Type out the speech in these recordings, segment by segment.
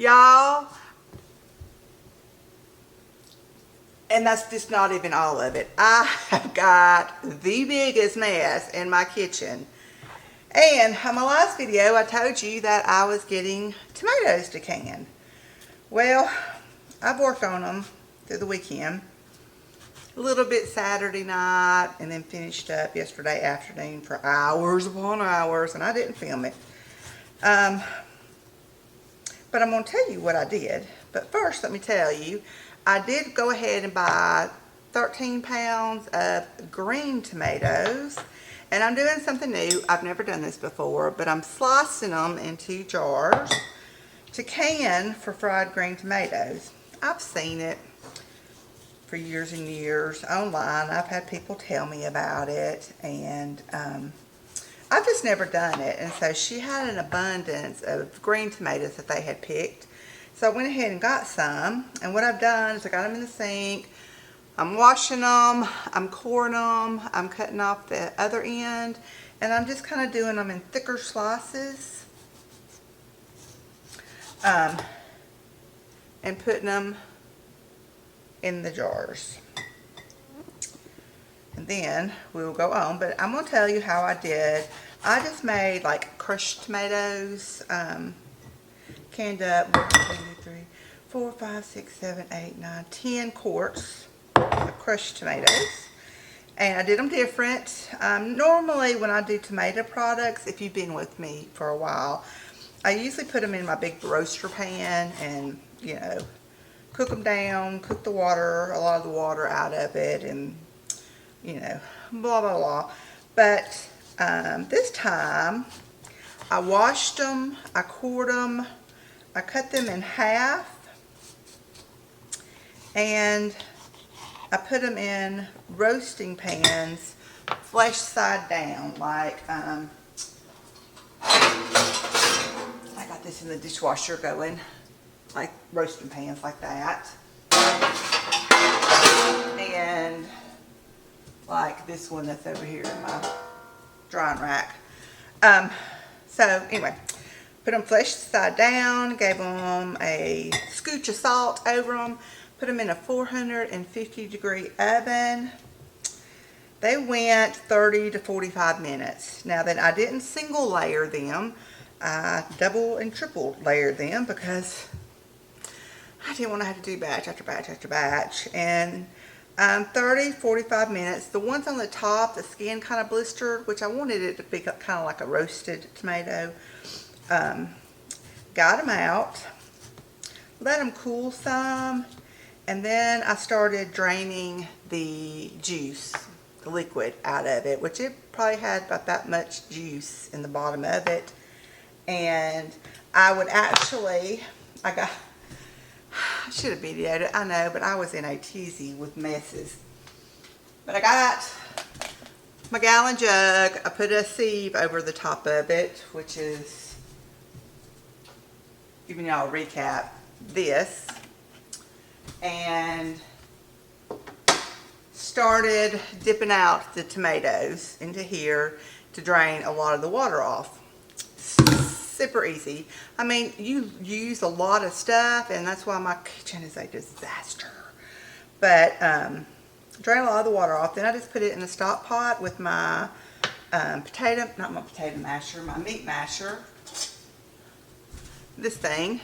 Y'all, and that's just not even all of it. I have got the biggest mess in my kitchen. And on my last video, I told you that I was getting tomatoes to can. Well, I've worked on them through the weekend. A little bit Saturday night, and then finished up yesterday afternoon for hours upon hours, and I didn't film it. But I'm going to tell you what I did. But first, let me tell you, I did go ahead and buy 13 pounds of green tomatoes. And I'm doing something new. I've never done this before, but I'm slicing them into jars to can for fried green tomatoes. I've seen it for years and years online. I've had people tell me about it, and I've just never done it. And so she had an abundance of green tomatoes that they had picked. So I went ahead and got some, and what I've done is I got them in the sink. I'm washing them, I'm coring them, I'm cutting off the other end, and I'm just kind of doing them in thicker slices and putting them in the jars. And then we will go on, but I'm going to tell you how I did. I just made like crushed tomatoes, canned up 1, 2, 3, 4, 5, 6, 7, 8, 9, 10 quarts of crushed tomatoes. And I did them different. Normally when I do tomato products, if you've been with me for a while, I usually put them in my big roaster pan and, you know, cook them down, cook the water, a lot of the water out of it, and, you know, blah, blah, blah. But this time, I washed them, I cored them, I cut them in half, and I put them in roasting pans, flesh side down, like, I got this in the dishwasher going, like roasting pans like that. And like this one that's over here in my drying rack. So anyway, put them flesh side down, gave them a scooch of salt over them, put them in a 450-degree oven. They went 30 to 45 minutes. Now then, I didn't single layer them. I double and triple layered them because I didn't want to have to do batch after batch after batch. And 30, 45 minutes. The ones on the top, the skin kind of blistered, which I wanted it to be kind of like a roasted tomato. Got them out, let them cool some, and then I started draining the juice, the liquid out of it, which it probably had about that much juice in the bottom of it. And I would actually, I should have videoed it, I know, but I was in a tizzy with messes. But I got my gallon jug, I put a sieve over the top of it, which is, giving y'all a recap, this, and started dipping out the tomatoes into here to drain a lot of the water off. Super easy. I mean, you use a lot of stuff, and that's why my kitchen is a disaster. But drain a lot of the water off. Then I just put it in a stock pot with my not my potato masher, my meat masher. This thing.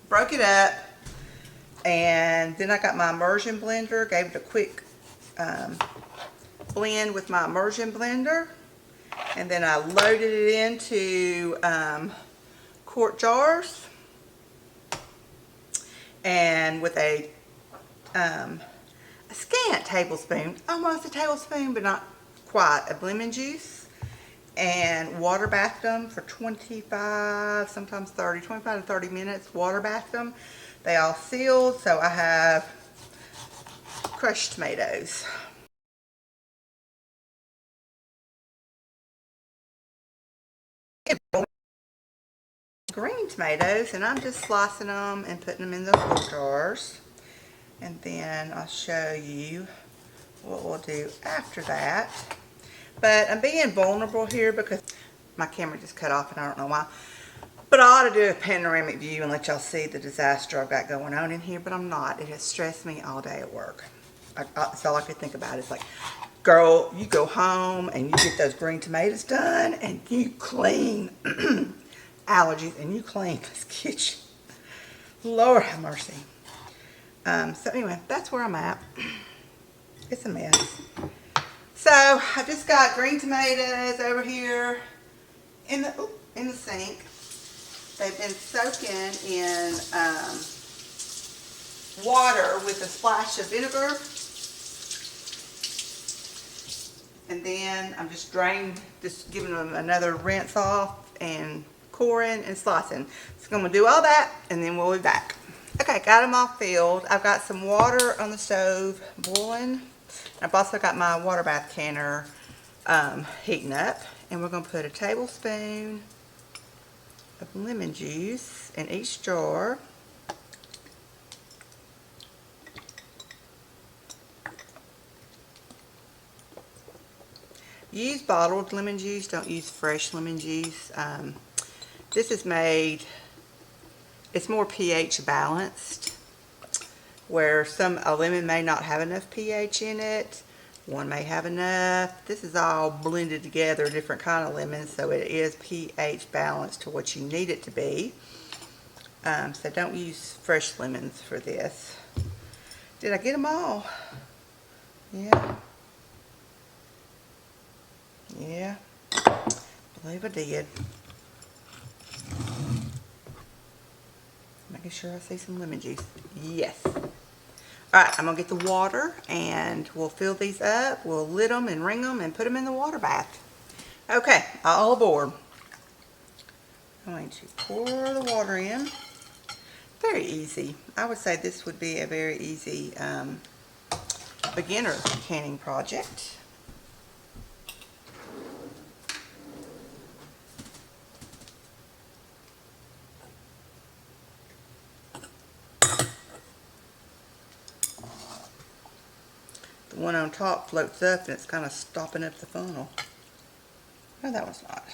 Broke it up, and then I got my immersion blender, gave it a quick blend with my immersion blender, and then I loaded it into quart jars, and with a scant tablespoon, almost a tablespoon but not quite, of lemon juice, and water bathed them for 25, sometimes 30, 25 to 30 minutes, water bathed them. They all sealed, so I have crushed tomatoes. Green tomatoes, and I'm just slicing them and putting them in the quart jars. And then I'll show you what we'll do after that. But I'm being vulnerable here because My camera just cut off and I don't know why. But I ought to do a panoramic view and let y'all see the disaster I've got going on in here, but I'm not. It has stressed me all day at work. That's all I could think about. It's like, girl, you go home and you get those green tomatoes done and you clean allergies and you clean this kitchen. Lord have mercy. So anyway, that's where I'm at. It's a mess. So I've just got green tomatoes over here in the sink. They've been soaking in water with a splash of vinegar. And then I'm just giving them another rinse off and coring and slicing. So I'm going to do all that and then we'll be back. Okay, got them all filled. I've got some water on the stove boiling. I've also got my water bath canner heating up. And we're going to put a tablespoon of lemon juice in each jar. Use bottled lemon juice, don't use fresh lemon juice. This is made, it's more pH balanced, where a lemon may not have enough pH in it, one may have enough. This is all blended together, different kind of lemons, so it is pH balanced to what you need it to be. So don't use fresh lemons for this. Did I get them all? Yeah. Yeah. I believe I did. Making sure I see some lemon juice. Yes. Alright, I'm going to get the water and we'll fill these up. We'll lid them and ring them and put them in the water bath. Okay, all aboard. I'm going to pour the water in. Very easy. I would say this would be a very easy beginner canning project. The one on top floats up and it's kind of stopping up the funnel. No, that one's not.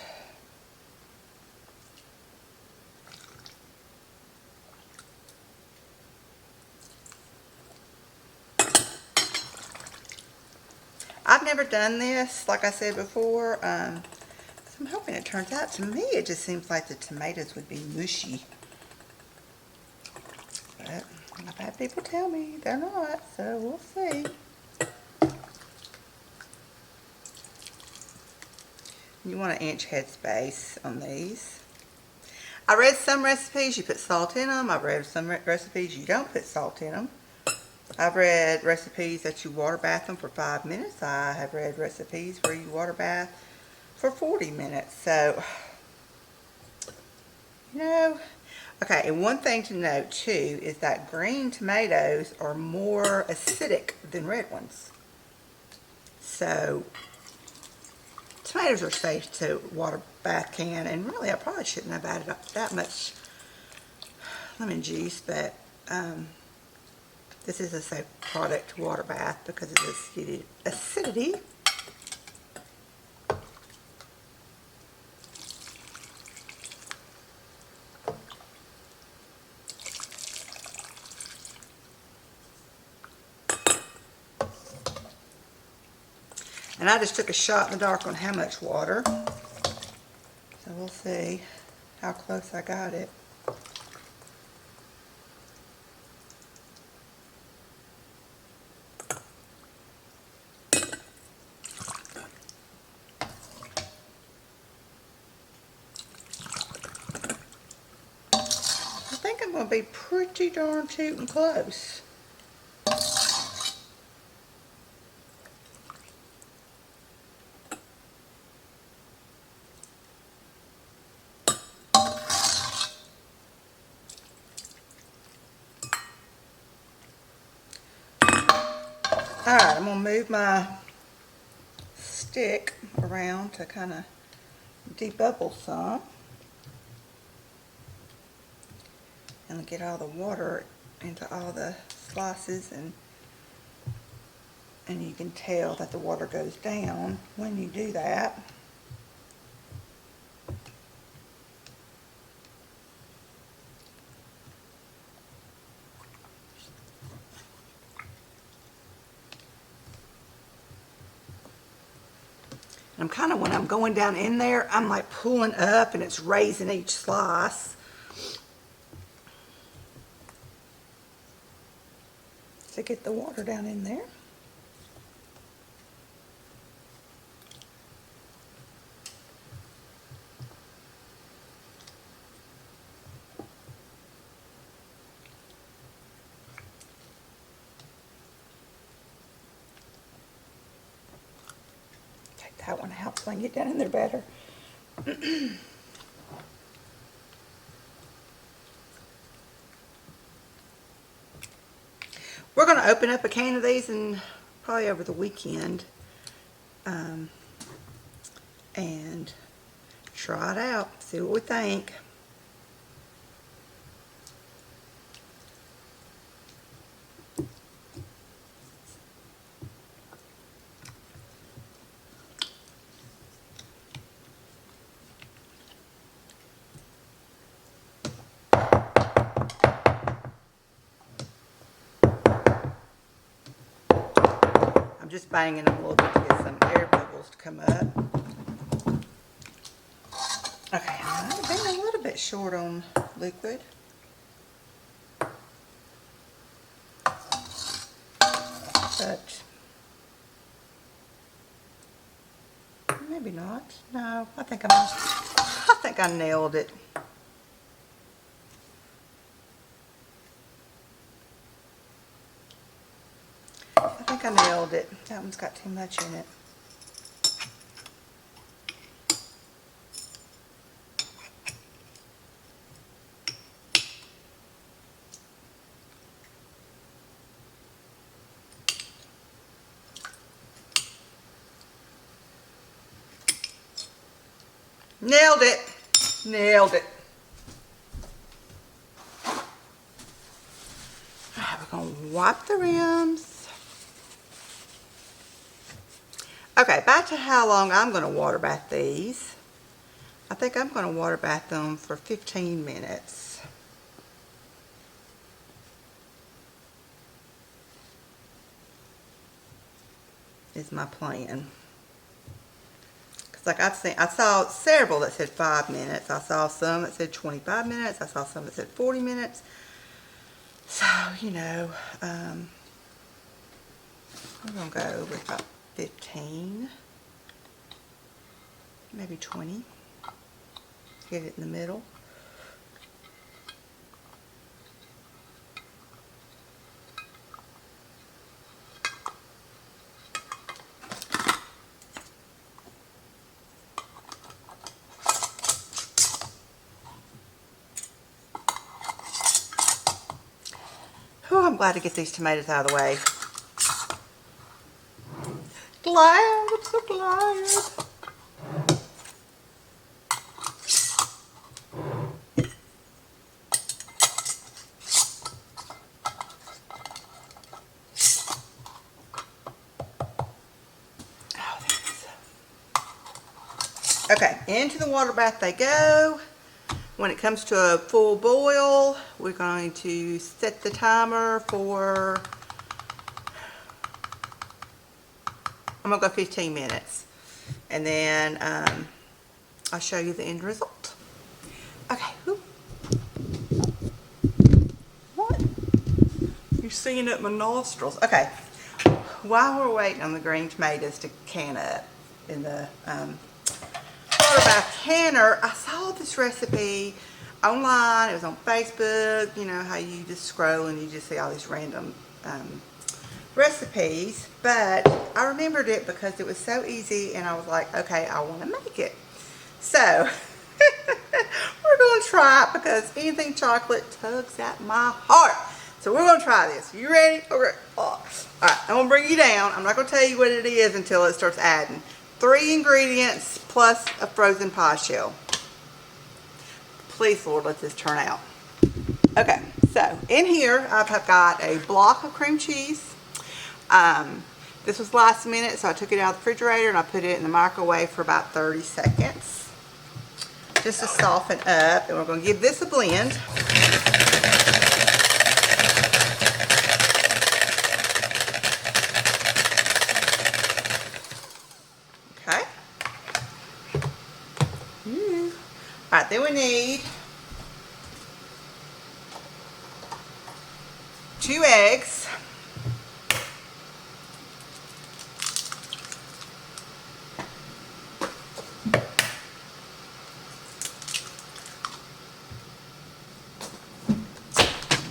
I've never done this, like I said before. So I'm hoping it turns out. To me, it just seems like the tomatoes would be mushy. But I've had people tell me they're not, so we'll see. You want an inch head space on these. I read some recipes you put salt in them. I've read some recipes you don't put salt in them. I've read recipes that you water bath them for 5 minutes. I have read recipes where you water bath for 40 minutes. So, you know. Okay, and one thing to note too is that green tomatoes are more acidic than red ones. So, tomatoes are safe to water bath can, and really I probably shouldn't have added up that much lemon juice, but this is a safe product to water bath because of the acidity. And I just took a shot in the dark on how much water. So we'll see how close I got it. I think I'm going to be pretty darn tootin' close. Alright, I'm going to move my stick around to kind of debubble some and get all the water into all the slices, and you can tell that the water goes down when you do that. I'm kind of, when I'm going down in there, I'm like pulling up and it's raising each slice. To get the water down in there. Take that one out so I can get down in there better. We're going to open up a can of these and probably over the weekend and try it out, see what we think. I'm just banging them a little bit to get some air bubbles to come up. Okay, I might have been a little bit short on liquid. But maybe not. No, I think I nailed it. I think I nailed it. That one's got too much in it. Nailed it. Nailed it. Alright, we're going to wipe the rims. Okay, back to how long I'm going to water bath these. I think I'm going to water bath them for 15 minutes. Is my plan. Like I saw several that said 5 minutes. I saw some that said 25 minutes. I saw some that said 40 minutes. So, you know, I'm going to go with about 15, maybe 20. Get it in the middle. Oh, I'm glad to get these tomatoes out of the way. Glad, I'm so glad. Oh, there it is. Okay, into the water bath they go. When it comes to a full boil, we're going to set the timer for, I'm going to go 15 minutes. And then I'll show you the end result. Okay. Whoop. What? You're seeing up my nostrils. Okay. While we're waiting on the green tomatoes to can up in the water bath canner, I saw this recipe online. It was on Facebook. You know how you just scroll and you just see all these random recipes, but I remembered it because it was so easy and I was like, okay, I want to make it. So we're going to try it because anything chocolate tugs at my heart. So we're going to try this. You ready? Okay. All right, I'm going to bring you down. I'm not going to tell you what it is until it starts adding. 3 ingredients plus a frozen pie shell. Please, Lord, let this turn out. Okay, so in here I've got a block of cream cheese. This was last minute, so I took it out of the refrigerator and I put it in the microwave for about 30 seconds. Just to soften up, and we're going to give this a blend. Okay. Alright, then we need 2 eggs.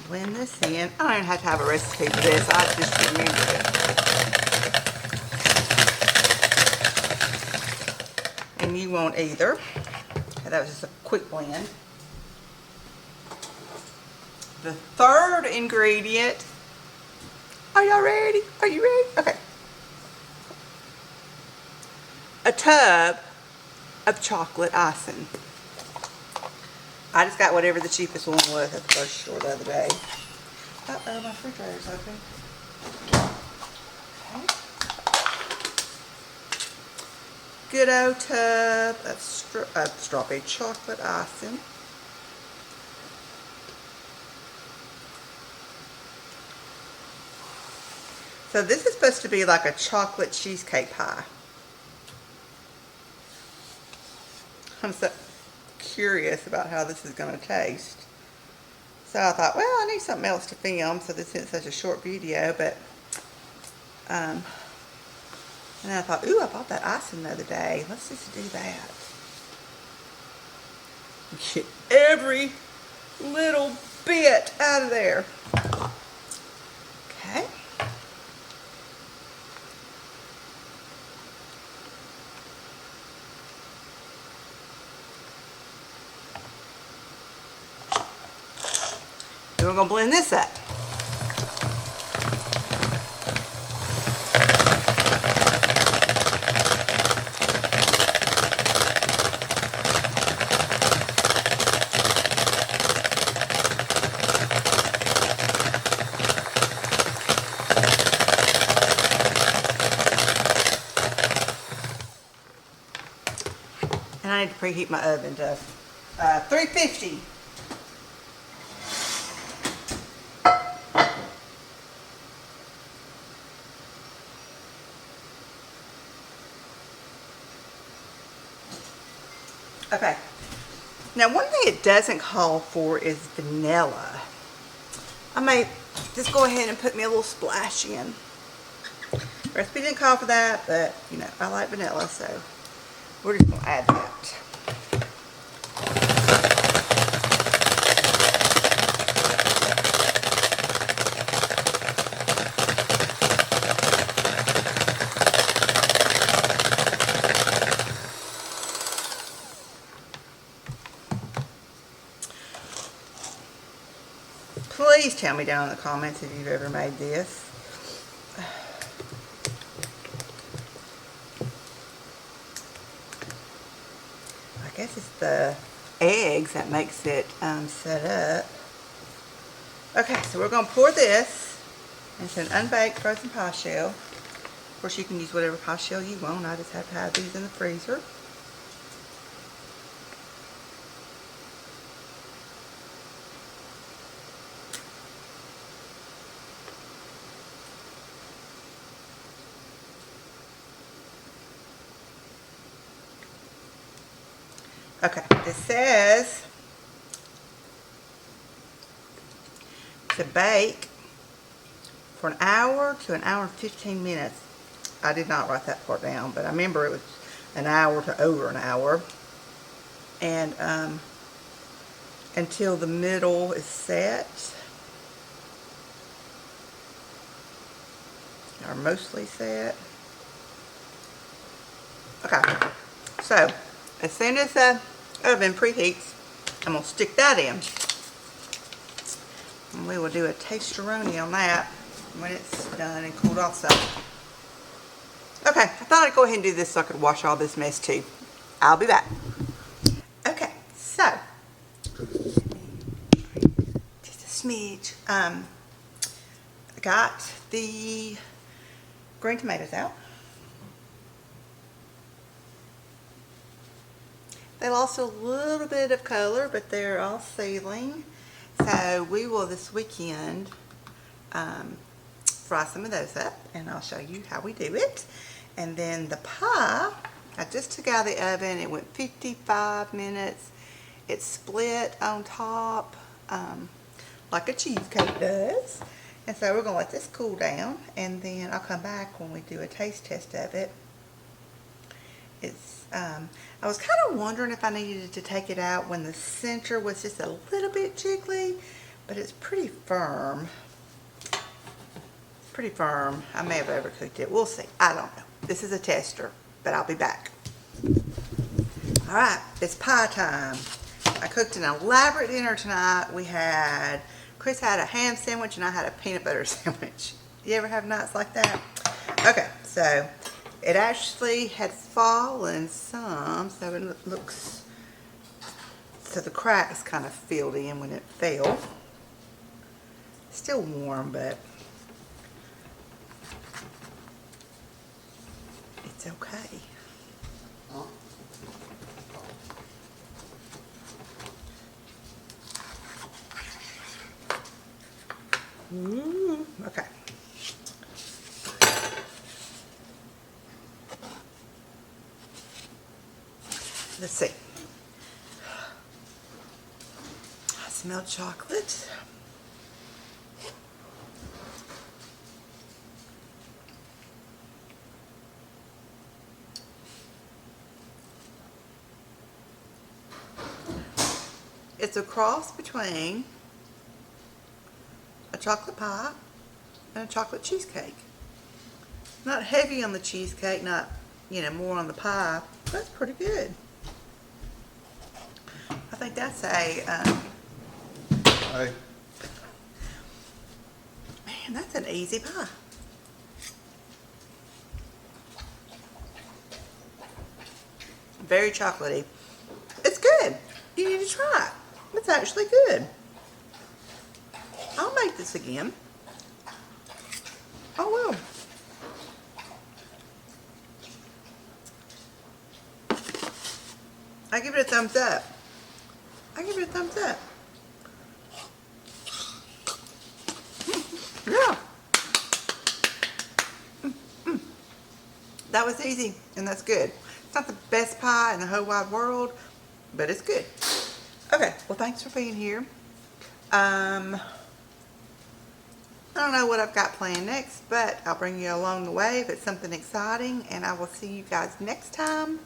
Blend this in. I don't even have to have a recipe for this. I just remembered it. And you won't either. Okay, that was just a quick blend. The third ingredient. Are y'all ready? Are you ready? Okay. A tub of chocolate icing. I just got whatever the cheapest one was at the grocery store the other day. Uh-oh, my refrigerator's open. Okay. Good old tub of strawberry chocolate icing. So this is supposed to be like a chocolate cheesecake pie. I'm so curious about how this is going to taste. So I thought, well, I need something else to film, so this isn't such a short video, but and then I thought, ooh, I bought that icing the other day. Let's just do that. Get every little bit out of there. Okay. We're going to blend this up. And I need to preheat my oven to 350. Okay, now one thing it doesn't call for is vanilla. I may just go ahead and put me a little splash in. Recipe didn't call for that, but you know, I like vanilla, so we're just going to add that. Please tell me down in the comments if you've ever made this. I guess it's the eggs that makes it set up. Okay, so we're going to pour this into an unbaked frozen pie shell. Of course, you can use whatever pie shell you want. I just have to have these in the freezer. Okay, this says to bake for an hour to an hour and 15 minutes. I did not write that part down, but I remember it was an hour to over an hour. And until the middle is set, or mostly set. Okay, so as soon as the oven preheats, I'm going to stick that in. And we will do a taste-a-roni on that when it's done and cooled off some. Okay, I thought I'd go ahead and do this so I could wash all this mess too. I'll be back. Okay, so just a smidge. Got the green tomatoes out. They lost a little bit of color, but they're all sealing. So we will this weekend fry some of those up, and I'll show you how we do it. And then the pie, I just took out of the oven. It went 55 minutes, It's split on top like a cheesecake does. And so we're going to let this cool down, and then I'll come back when we do a taste test of it. It's I was kind of wondering if I needed to take it out when the center was just a little bit jiggly, but it's pretty firm. Pretty firm. I may have overcooked it. We'll see. I don't know. This is a tester, but I'll be back. Alright, it's pie time. I cooked an elaborate dinner tonight. Chris had a ham sandwich and I had a peanut butter sandwich. You ever have nights like that? Okay, so it actually had fallen some, so it looks, so the cracks kind of filled in when it fell. Still warm, but it's okay. Okay. Let's see. I smell chocolate. It's a cross between a chocolate pie and a chocolate cheesecake. Not heavy on the cheesecake, not, more on the pie. That's pretty good. I think that's a, Hey. man, that's an easy pie. Very chocolatey. It's good. You need to try it. It's actually good. I'll make this again. I will. I give it a thumbs up. I give it a thumbs up. Yeah. That was easy, and that's good. It's not the best pie in the whole wide world, but it's good. Okay, well, thanks for being here. I don't know what I've got planned next, but I'll bring you along the way if it's something exciting, and I will see you guys next time.